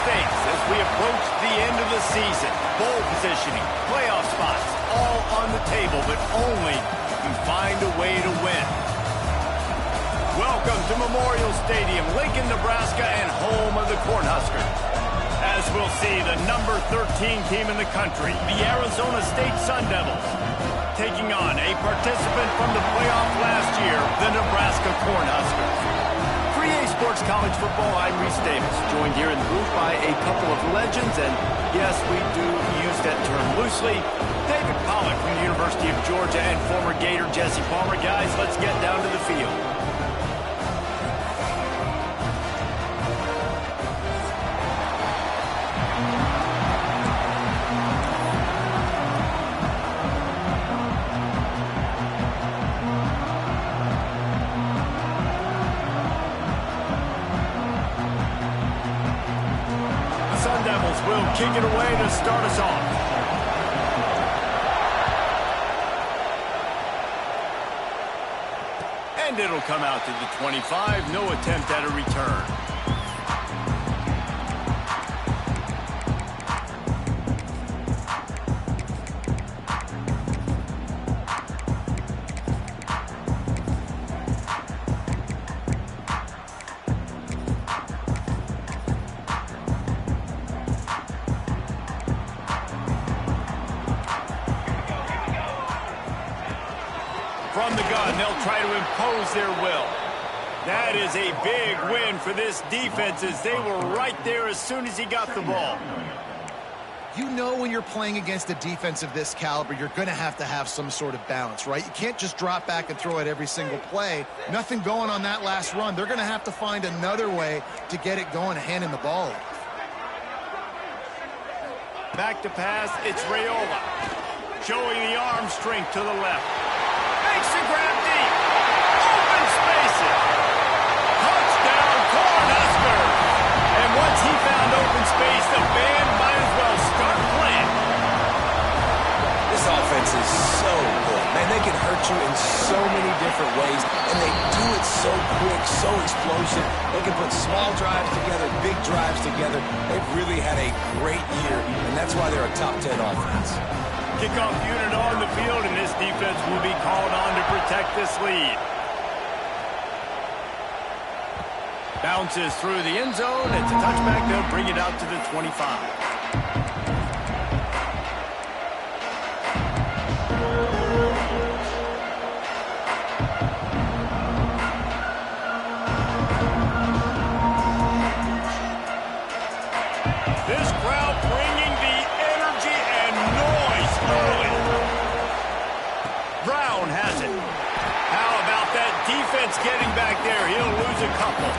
stakes as we approach the end of the season. Bowl positioning, playoff spots, all on the table, but only if you find a way to win. Welcome to Memorial Stadium, Lincoln, Nebraska, and home of the Cornhuskers. As we'll see, the number 13 team in the country, the Arizona State Sun Devils, taking on a participant from the playoff last year, the Nebraska Cornhuskers. 3A Sports College Football, I'm Reese Davis, joined here in the booth by a couple of legends, and yes, we do use that term loosely. David Pollack from the University of Georgia and former Gator Jesse Palmer. Guys, let's get down to the field. Will kick it away to start us off. And it'll come out to the 25. No attempt at a return. From the gun, they'll try to impose their will. That is a big win for this defense as they were right there as soon as he got the ball. You know when you're playing against a defense of this caliber, you're going to have some sort of balance, right? You can't just drop back and throw it every single play. Nothing going on that last run. They're going to have to find another way to get it going and handing the ball off. Back to pass, it's Raiola. Showing the arm strength to the left. Makes the grab deep. Open spaces. Touchdown, Cornhuskers. And once he found open space, the band might as well start playing. This offense is so good. Man, they can hurt you in so many different ways, and they do it so quick, so explosive. They can put small drives together, big drives together. They've really had a great year, and that's why they're a top 10 offense. Kickoff unit on the field, and this defense will be called on to protect this lead. Bounces through the end zone. It's a touchback. They'll bring it out to the 25. This crowd bringing the energy and noise early. Brown has it. How about that defense getting back there? He'll lose a couple.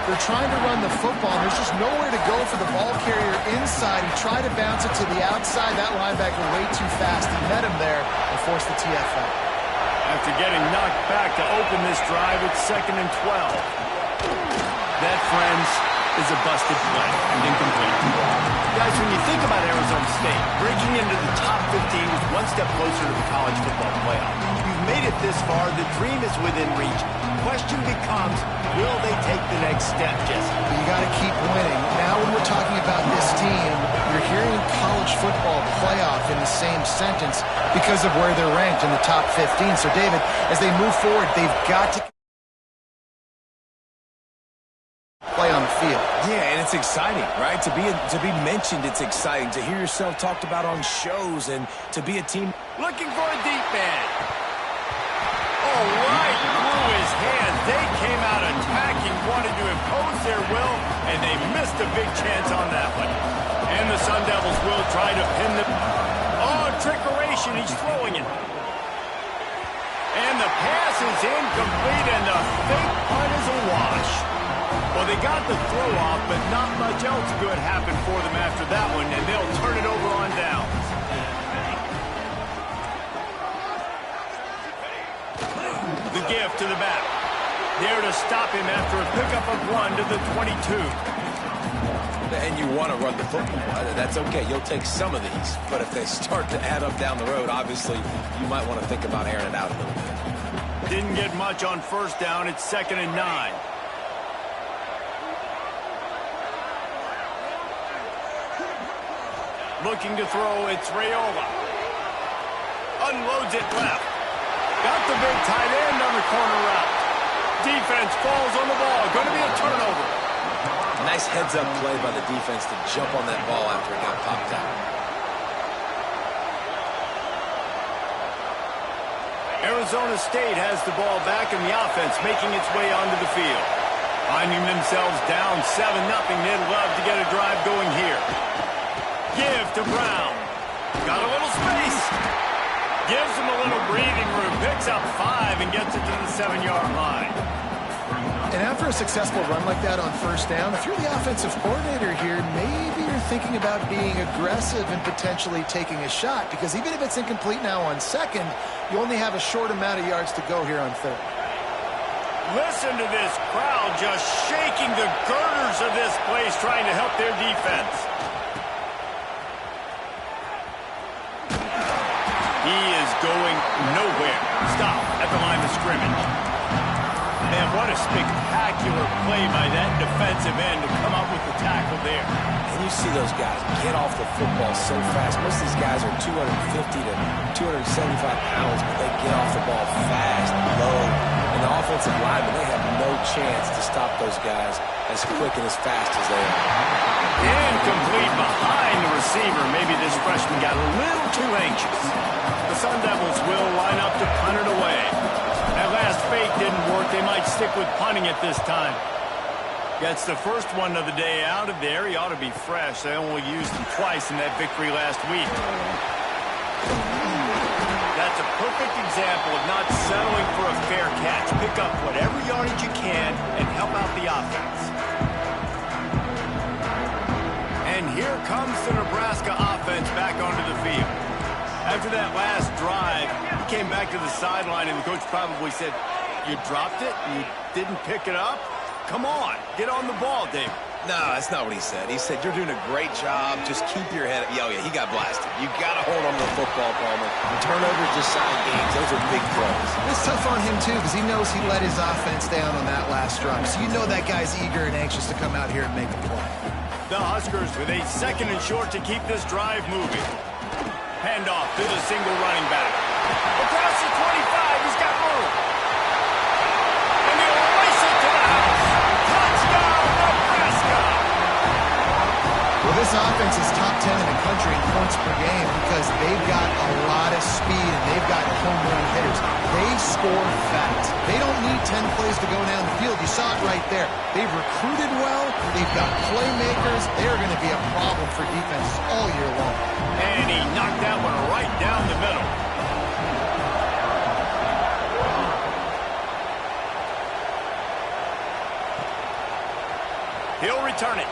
They're trying to run the football. There's just nowhere to go for the ball carrier inside. He tried to bounce it to the outside. That linebacker way too fast. He met him there and forced the TFL. After getting knocked back to open this drive, it's 2nd and 12. That, friends, is a busted play and incomplete. Guys, when you think about Arizona State, breaking into the top 15 is one step closer to the college football playoff. You've made it this far. The dream is within reach. Question becomes, will they take the next step, Jesse? You got to keep winning. Now when we're talking about this team, you're hearing college football playoff in the same sentence because of where they're ranked in the top 15. So, David, as they move forward, they've got to play on the field. Yeah, and it's exciting, right? To be mentioned, it's exciting. To hear yourself talked about on shows and to be a team. Looking for a deep man. Oh, right through his hands. They came out attacking, wanted to impose their will, and they missed a big chance on that one. And the Sun Devils will try to pin the... Oh, trickeration. He's throwing it. And the pass is incomplete, and the fake punt is a wash. Well, they got the throw off, but not much else good happened for them after that one, and they'll turn it over on downs. The give to the back. There to stop him after a pickup of 1 to the 22. And you want to run the football. That's okay. You'll take some of these. But if they start to add up down the road, obviously, you might want to think about airing it out a little bit. Didn't get much on first down. It's 2nd and 9. Looking to throw, it's Raiola. Unloads it left. Got the big tight end on the corner route. Defense falls on the ball. Going to be a turnover. Nice heads-up play by the defense to jump on that ball after it got popped out. Arizona State has the ball back in the offense, making its way onto the field. Finding themselves down 7-0, they'd love to get a drive going here. Give to Brown. Got a little space. Gives him a little breathing room. Picks up 5 and gets it to the 7-yard line. And after a successful run like that on first down, if you're the offensive coordinator here, maybe you're thinking about being aggressive and potentially taking a shot, because even if it's incomplete now on second, you only have a short amount of yards to go here on third. Listen to this crowd just shaking the girders of this place, trying to help their defense. He is going nowhere. Stop at the line of scrimmage. Man, what a spectacular play by that defensive end to come up with the tackle there. And you see those guys get off the football so fast. Most of these guys are 250 to 275 pounds, but they get off the ball fast, low. And the offensive linemen, they have no chance to stop those guys as quick and as fast as they are. Incomplete behind the receiver. Maybe this freshman got a little too anxious. The Sun Devils will line up to punt it away. That last fake didn't work. They might stick with punting it this time. Gets the first one of the day out of there. He ought to be fresh. They only used him twice in that victory last week. That's a perfect example of not settling for a fair catch. Pick up whatever yardage you can and help out the offense. And here comes the Nebraska offense back onto the field. After that last drive, he came back to the sideline, and the coach probably said, "You dropped it? You didn't pick it up? Come on, get on the ball, Dave." No, that's not what he said. He said, "You're doing a great job. Just keep your head up." Oh, yeah, he got blasted. You got to hold on to the football, Palmer. Turnovers decide games. Those are big plays. It's tough on him, too, because he knows he let his offense down on that last drive. So you know that guy's eager and anxious to come out here and make a play. The Huskers with a 2nd and short to keep this drive moving. Handoff to the single running back. Across the 25, he's got room. And he'll race it to the house. Touchdown, Nebraska! Well, this offense is top 10 in the country in points per game because they've got a lot of speed and they've got home run hitters. They score fast. They don't need 10 plays to go down the field. You saw it right there. They've recruited well. They've got playmakers. They're going to be a problem for defenses all year long. And he knocked that one right down the middle. He'll return it.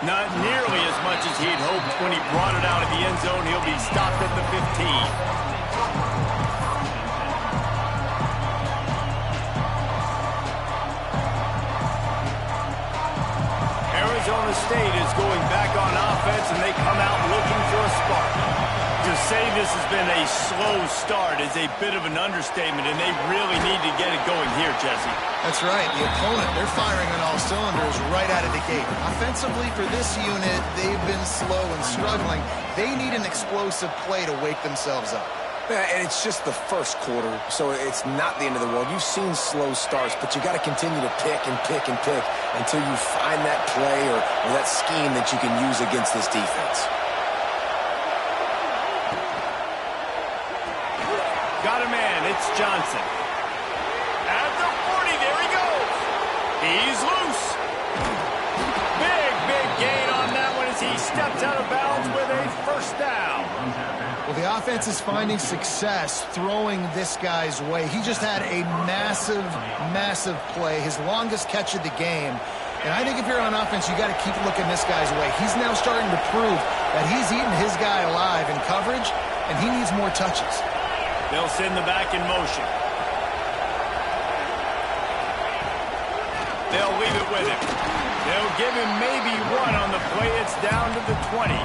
Not nearly as much as he'd hoped when he brought it out of the end zone. He'll be stopped at the 15. Arizona State is going back on offense, and they come out looking for a spark. To say this has been a slow start is a bit of an understatement, and they really need to get it going here, Jesse. That's right. The opponent, they're firing on all cylinders right out of the gate. Offensively, for this unit, they've been slow and struggling. They need an explosive play to wake themselves up. Yeah, and it's just the first quarter, so it's not the end of the world. You've seen slow starts, but you got to continue to pick and pick and pick until you find that play or that scheme that you can use against this defense. Got a man, it's Johnson. At the 40, there he goes. He's loose. Big gain on that one as he steps out of bounds with a first down. Well, the offense is finding success throwing this guy's way. He just had a massive play, his longest catch of the game. And I think if you're on offense, you got to keep looking this guy's way. He's now starting to prove that he's eating his guy alive in coverage, and he needs more touches. They'll send the back in motion. They'll leave it with him. They'll give him maybe one on the play. It's down to the 20.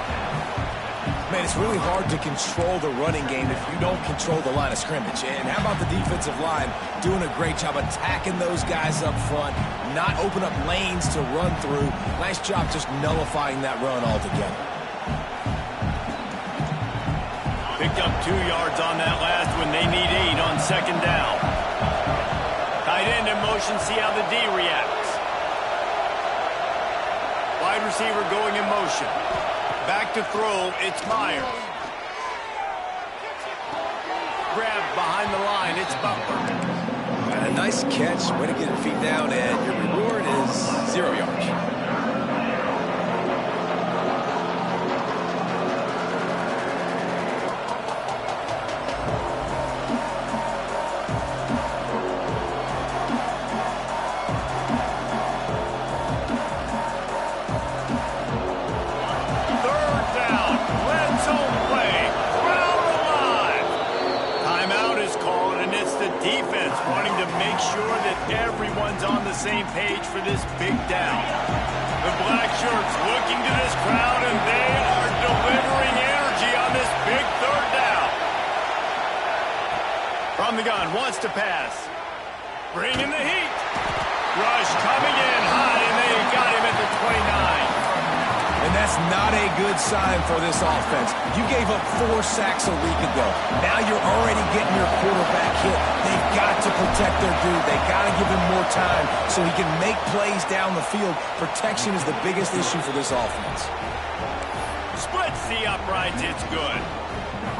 Man, it's really hard to control the running game if you don't control the line of scrimmage. And how about the defensive line doing a great job attacking those guys up front, not open up lanes to run through. Nice job just nullifying that run altogether. Picked up 2 yards on that last one. They need 8 on second down. Tight end in motion, see how the D reacts. Wide receiver going in motion. Back to throw, it's Myers. Grabbed behind the line, it's Butler. A nice catch, way to get your feet down, and your reward is 0 yards. Everyone's on the same page for this big down. The black shirts looking to this crowd, and they are delivering energy on this big third down. From the gun, wants to pass. Bringing the heat. Rush coming in high, and they got him at the 29. And that's not a good sign for this offense. You gave up 4 sacks a week ago. Now you're already getting your quarterback hit. They've got to protect their dude. They've got to give him more time so he can make plays down the field. Protection is the biggest issue for this offense. Splits the uprights. It's good.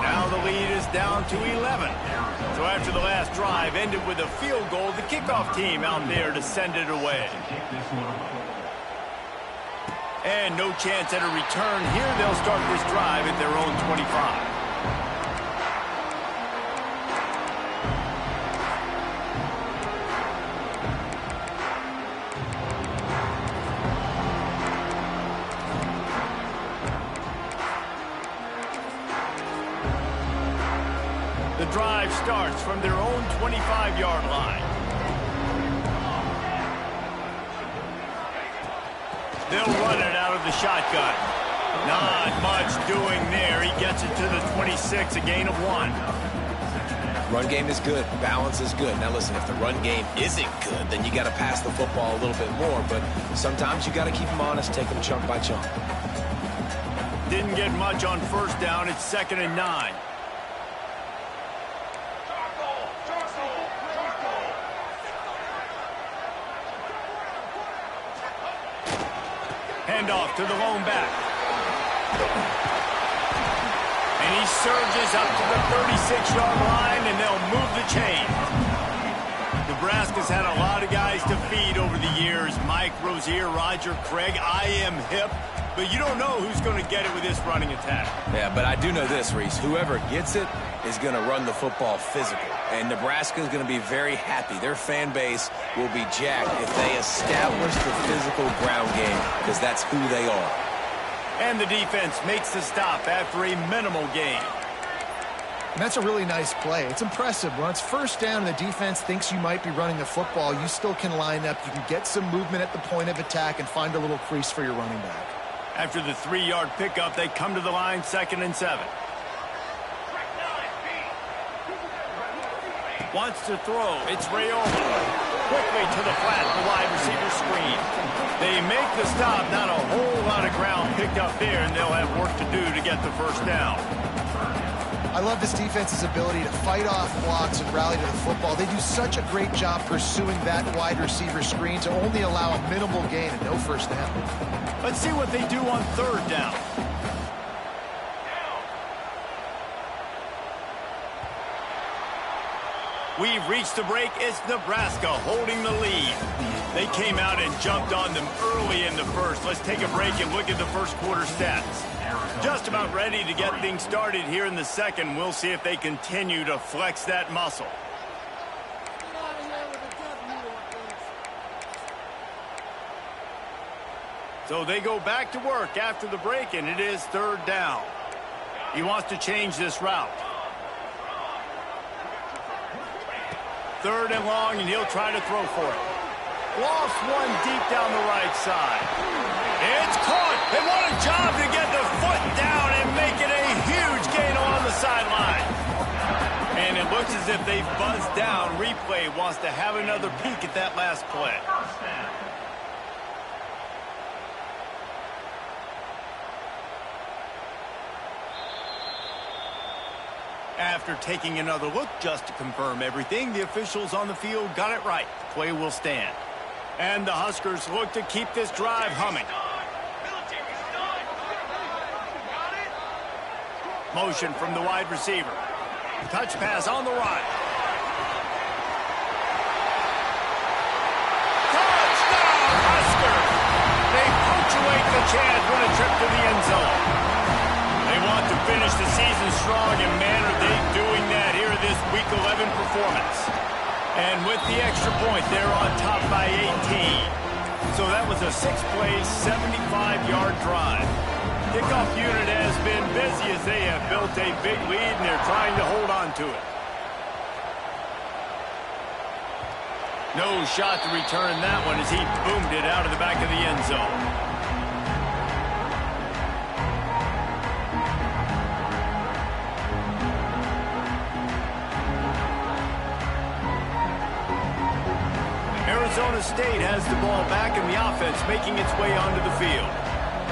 Now the lead is down to 11. So after the last drive ended with a field goal, the kickoff team out there to send it away. And no chance at a return here. They'll start this drive at their own 25. The drive starts from their own 25-yard line. They'll run it out of the shotgun. Not much doing there. He gets it to the 26, a gain of 1. Run game is good. Balance is good. Now listen, if the run game isn't good, then you got to pass the football a little bit more. But sometimes you got to keep them honest, take them chunk by chunk. Didn't get much on first down. It's 2nd and 9. Handoff to the lone back. And he surges up to the 36-yard line, and they'll move the chain. Nebraska's had a lot of guys to feed over the years. Mike Rozier, Roger Craig, I am hip. But you don't know who's going to get it with this running attack. Yeah, but I do know this, Reese. Whoever gets it is going to run the football physical. And Nebraska is going to be very happy. Their fan base will be jacked if they establish the physical ground game, because that's who they are. And the defense makes the stop after a minimal gain. And that's a really nice play. It's impressive. When it's first down and the defense thinks you might be running the football, you still can line up. You can get some movement at the point of attack and find a little crease for your running back. After the 3-yard pickup, they come to the line, 2nd and 7. Wants to throw. It's Rayola. Quickly to the flat, the wide receiver screen. They make the stop. Not a whole lot of ground picked up there, and they'll have work to do to get the first down. I love this defense's ability to fight off blocks and rally to the football. They do such a great job pursuing that wide receiver screen to only allow a minimal gain and no first down. Let's see what they do on 3rd down. We've reached the break. It's Nebraska holding the lead. They came out and jumped on them early in the first. Let's take a break and look at the first quarter stats. Just about ready to get things started here in the second. We'll see if they continue to flex that muscle. So they go back to work after the break, and it is 3rd down. He wants to change this route. 3rd and long, and he'll try to throw for it. Lost one deep down the right side. It's caught, and what a job to get the foot down and make it a huge gain along the sideline. And it looks as if they buzzed down. Replay wants to have another peek at that last play. After taking another look just to confirm everything, the officials on the field got it right. Play will stand. And the Huskers look to keep this drive humming. Motion from the wide receiver. Touch pass on the right. Touchdown, Huskers! They punctuate the chance with a trip to the end zone. They want to finish the season strong, and man, are they doing that here in this Week 11 performance. And with the extra point, they're on top by 18. So that was a 6-play, 75-yard drive. Kickoff unit has been busy as they have built a big lead, and they're trying to hold on to it. No shot to return that one as he boomed it out of the back of the end zone. Arizona State has the ball back, and the offense making its way onto the field.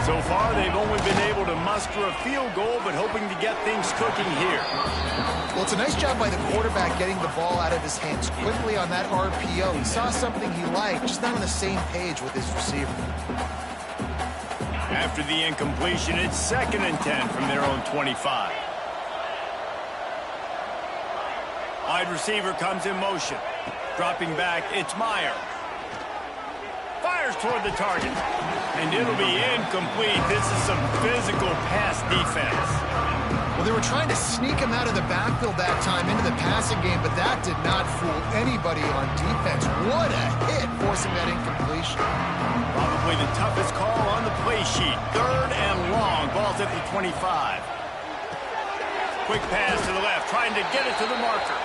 So far, they've only been able to muster a field goal, but hoping to get things cooking here. Well, it's a nice job by the quarterback getting the ball out of his hands quickly on that RPO. He saw something he liked, just not on the same page with his receiver. After the incompletion, it's 2nd and 10 from their own 25. Wide receiver comes in motion. Dropping back, it's Meyer. Fires toward the target. And it'll be incomplete. This is some physical pass defense. Well, they were trying to sneak him out of the backfield that time into the passing game, but that did not fool anybody on defense. What a hit, forcing that incompletion. Probably the toughest call on the play sheet. 3rd and long. Ball's at the 25. Quick pass to the left, trying to get it to the marker.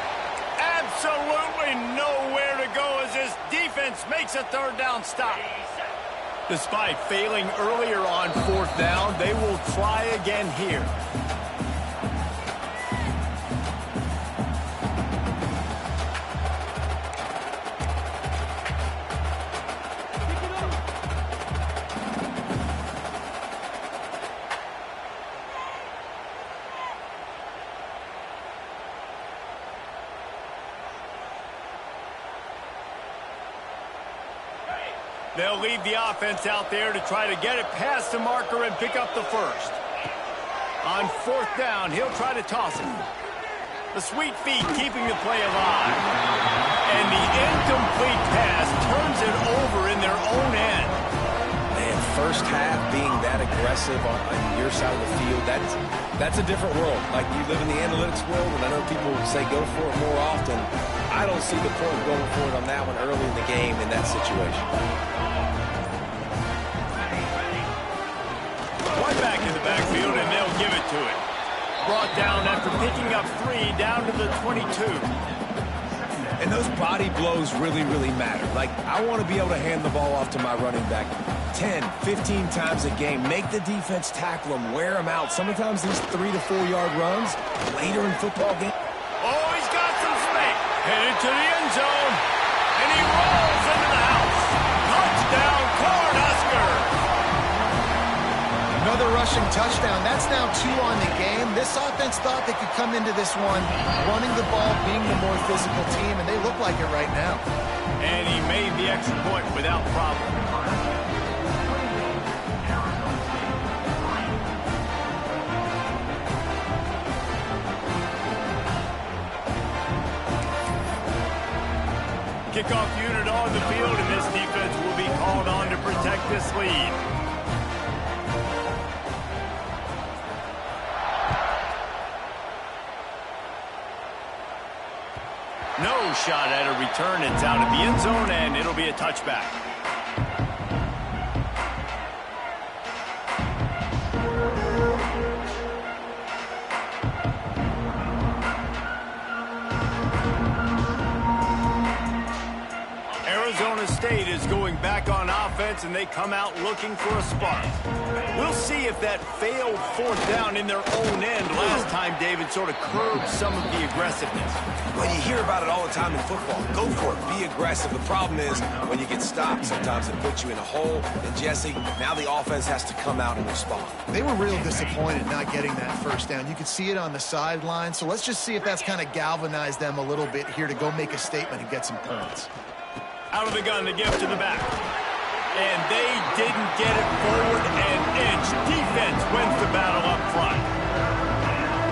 Absolutely nowhere to go as this defense makes a 3rd down stop. Despite failing earlier on 4th down, they will try again here. They'll leave the offense out there to try to get it past the marker and pick up the first. On 4th down, he'll try to toss it. The sweet feet keeping the play alive. And the incomplete pass turns it over in their own end. Man, first half being that aggressive on your side of the field, that's a different world. Like, you live in the analytics world, and I know people say go for it more often. I don't see the point of going for it on that one early in the game in that situation. Right back in the backfield, and they'll give it to it. Brought down after picking up 3 down to the 22. And those body blows really, really matter. Like, I want to be able to hand the ball off to my running back 10, 15 times a game. Make the defense tackle them, wear them out. Sometimes these 3 to 4 yard runs later in football game. Oh, he's got some space. Headed to the end zone. And he rolls into the house. Touchdown, Cornhuskers. Another rushing touchdown. That's now 2 on the game. This offense thought they could come into this one running the ball, being the more physical team, and they look like it right now. And he made the extra point without problem. Kickoff unit on the field, and this defense will be called on to protect this lead. No shot at a return. It's out of the end zone, and it'll be a touchback. Arizona State is going back on offense, and they come out looking for a spark. We'll see if that failed 4th down in their own end last time, David, sort of curbed some of the aggressiveness. Well, you hear about it all the time in football. Go for it. Be aggressive. The problem is when you get stopped, sometimes it puts you in a hole. And, Jesse, now the offense has to come out and respond. They were real disappointed not getting that 1st down. You could see it on the sideline. So let's just see if that's kind of galvanized them a little bit here to go make a statement and get some points. Out of the gun to give to the back. And they didn't get it forward an inch. Defense wins the battle up front.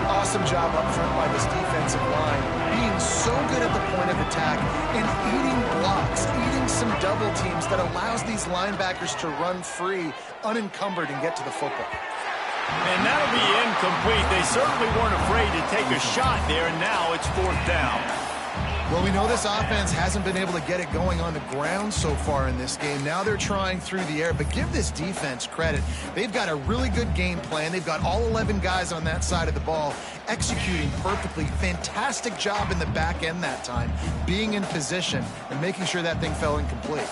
Awesome job up front by this defensive line, being so good at the point of attack and eating blocks, eating some double teams that allows these linebackers to run free, unencumbered, and get to the football. And that'll be incomplete. They certainly weren't afraid to take a shot there, and now it's 4th down. Well, we know this offense hasn't been able to get it going on the ground so far in this game. Now they're trying through the air, but give this defense credit. They've got a really good game plan. They've got all 11 guys on that side of the ball executing perfectly. Fantastic job in the back end that time, being in position and making sure that thing fell incomplete.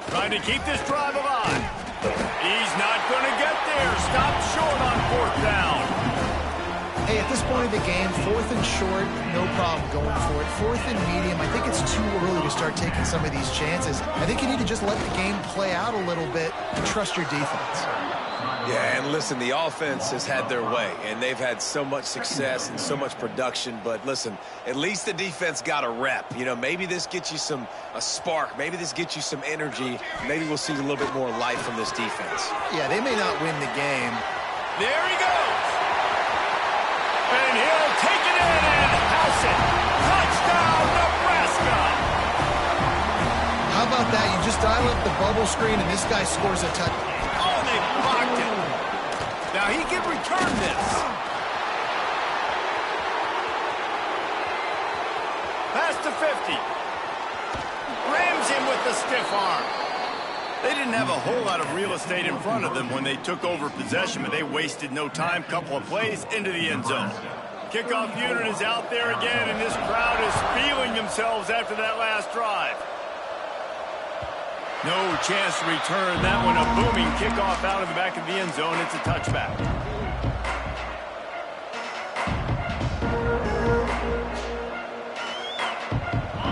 Trying to keep this drive alive. He's not going to get there. Stopped short on 4th down. Hey, at this point of the game, 4th and short, no problem going for it. 4th and medium, I think it's too early to start taking some of these chances. I think you need to just let the game play out a little bit and trust your defense. Yeah, and listen, the offense has had their way, and they've had so much success and so much production. But listen, at least the defense got a rep. You know, maybe this gets you a spark. Maybe this gets you some energy. Maybe we'll see a little bit more life from this defense. Yeah, they may not win the game. There he goes. And he'll take it in and house it. Touchdown, Nebraska. How about that? You just dial up the bubble screen, and this guy scores a touchdown. Oh, they blocked it. Now he can return this. Pass to 50. Rams him with the stiff arm. They didn't have a whole lot of real estate in front of them when they took over possession, but they wasted no time. Couple of plays into the end zone. Kickoff unit is out there again, and this crowd is feeling themselves after that last drive. No chance to return that one. A booming kickoff out of the back of the end zone. It's a touchback.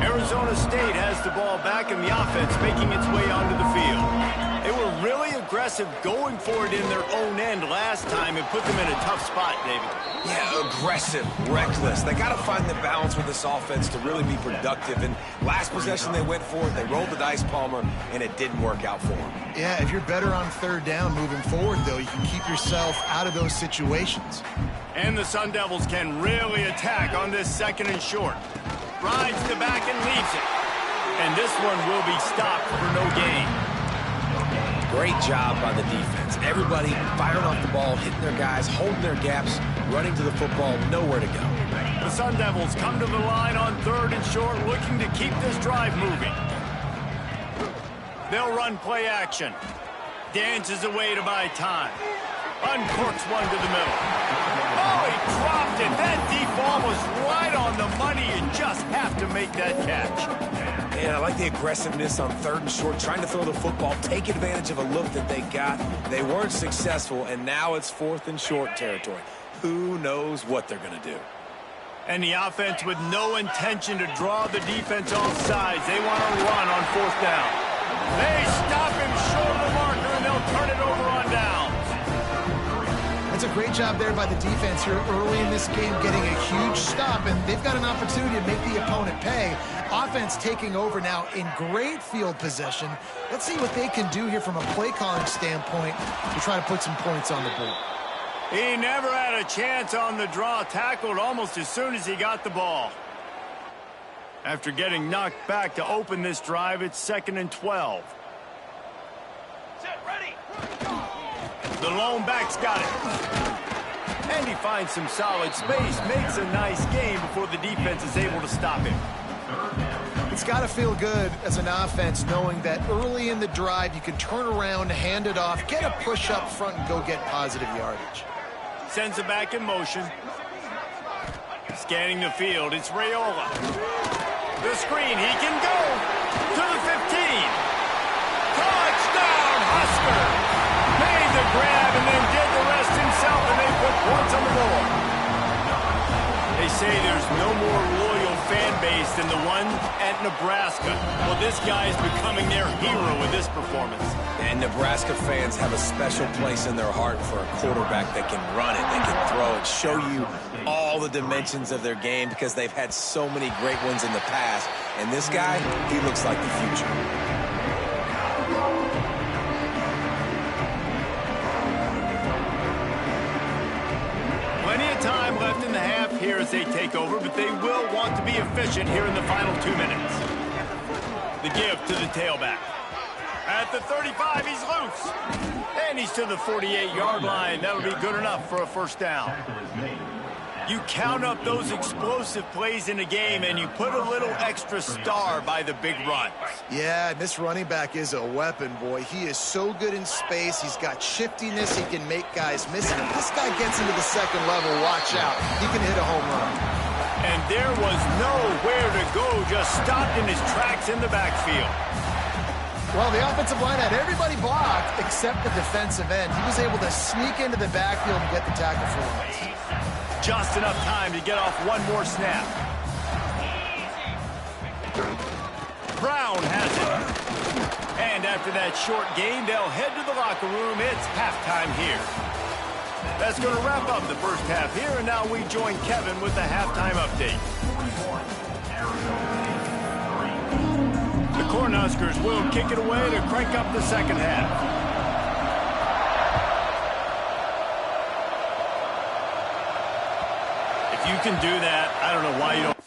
Arizona State has the ball back in the offense, making its way onto the field. They were really aggressive going for it in their own end last time and put them in a tough spot, David. Yeah, aggressive, reckless. They got to find the balance with this offense to really be productive. And last possession they went for it, they rolled the dice, Palmer, and it didn't work out for them. Yeah, if you're better on 3rd down moving forward, though, you can keep yourself out of those situations. And the Sun Devils can really attack on this 2nd and short. Rides the back and leaves it. And this one will be stopped for no gain. Great job by the defense. Everybody firing off the ball, hitting their guys, holding their gaps, running to the football, nowhere to go. The Sun Devils come to the line on 3rd and short, looking to keep this drive moving. They'll run play action. Dances away to buy time. Uncorks one to the middle. Oh, he dropped it. That deep ball was right on the money. You just have to make that catch. Yeah, I like the aggressiveness on 3rd and short, trying to throw the football, take advantage of a look that they got. They weren't successful, and now it's 4th and short territory. Who knows what they're going to do? And the offense with no intention to draw the defense off sides. They want to run on 4th down. They stop him short of the marker, and they'll turn it over on downs. That's a great job there by the defense here early in this game, getting a huge stop, and they've got an opportunity to make the opponent pay. Offense taking over now in great field possession. Let's see what they can do here from a play calling standpoint to try to put some points on the board. He never had a chance on the draw, tackled almost as soon as he got the ball. After getting knocked back to open this drive, it's 2nd and 12. Set, ready. The lone back's got it. And he finds some solid space, makes a nice game before the defense is able to stop him. It's got to feel good as an offense knowing that early in the drive you can turn around, hand it off, get a push up front, and go get positive yardage. Sends it back in motion. Scanning the field, it's Raiola. The screen, he can go to the 15. Touchdown, Husker! say there's no more loyal fan base than the one at Nebraska. Well, this guy is becoming their hero with this performance. And Nebraska fans have a special place in their heart for a quarterback that can run it, that can throw it, show you all the dimensions of their game because they've had so many great ones in the past. And this guy, he looks like the future. Plenty of time left in the half here as they take over, but they will want to be efficient here in the final 2 minutes. The give to the tailback. At the 35, he's loose. And he's to the 48-yard line. That'll be good enough for a first down. You count up those explosive plays in a game, and you put a little extra star by the big runs. Yeah, this running back is a weapon, boy. He is so good in space. He's got shiftiness. He can make guys miss. And if this guy gets into the second level, watch out. He can hit a home run. And there was nowhere to go, just stopped in his tracks in the backfield. Well, the offensive line had everybody blocked except the defensive end. He was able to sneak into the backfield and get the tackle for once. Just enough time to get off one more snap. Brown has it. And after that short gain, they'll head to the locker room. It's halftime here. That's going to wrap up the first half here, and now we join Kevin with the halftime update. The Cornhuskers will kick it away to crank up the second half. If you can do that, I don't know why you don't.